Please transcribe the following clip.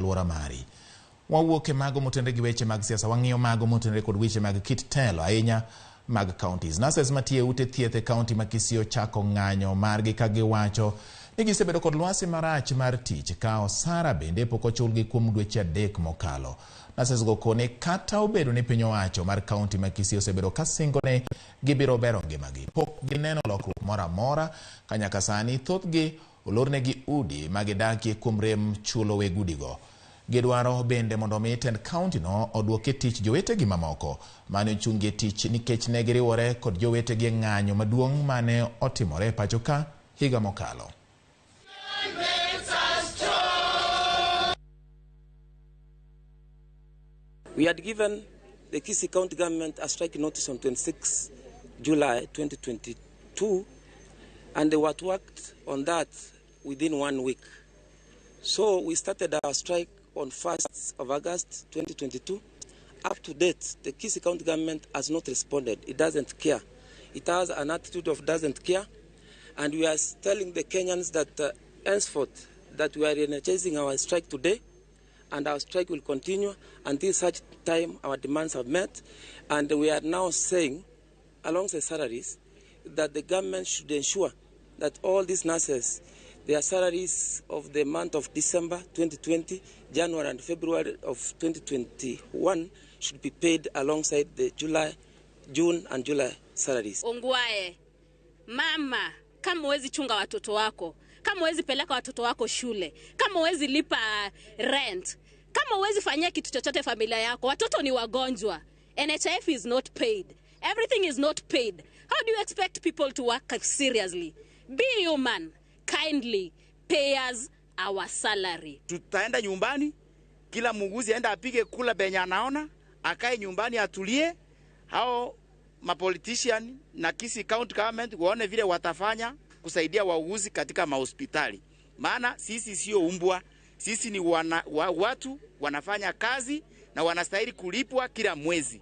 Luora mari. Wawuok e mago motenore gi weche mag siasa, wang'iyo mago motenore kod weche mag kit telo ahinya mag counties. Nurses matie ute thieth e county ma Kisii ochako ng'anyo margi ka giwacho ni gisebedo kod lwasi marach mar tich ka osara bende pok ochulgi kuom dweche 3 mokalo. Nurses go kone kata obedo ni piny owacho mar county ma Kisii osebedo ka singone gibiro bero ngimagi, pok gineno lokruok moro amora ka nyaka sani thothgi olornegi udi ma gidakie kuom rem chulo weg udigo. Gidwaro bende mondo mi tend county no oduoke tich jowetegi mamoko mane ochungie tich nikech ne giriwore kod jowetegi e ng'anyo maduong' mane otimore pacho ka higa mokalo. We had given the Kisii County government a strike notice on 26 July 2022, and they were worked on that within 1 week. So we started our strike on 1st of August 2022. Up to date, the Kisii County government has not responded. It doesn't care. It has an attitude of doesn't care. And we are telling the Kenyans that henceforth that we are energizing our strike today, and our strike will continue until such time our demands are met. And we are now saying, alongside salaries, that the government should ensure that all these nurses, their salaries of the month of December 2020, January and February of 2021 should be paid alongside the June and July salaries. Ongwae, mama, kama huwezi chunga watoto wako, kama huwezi peleka watoto wako shule, kama huwezi lipa rent, kama huwezi fanyia kitu chochote familia yako, watoto ni wagonjwa, NHIF is not paid, everything is not paid. How do you expect people to work seriously? Be human, kindly pay us our salary. Tutaenda nyumbani, kila muuguzi aenda apige kula benye anaona, akae nyumbani atulie. Hao mapolitician na Kisii County government waone vile watafanya kusaidia wauguzi katika mahospitali. Maana sisi sio umbwa, sisi ni watu wanafanya kazi na wanastahili kulipwa kila mwezi.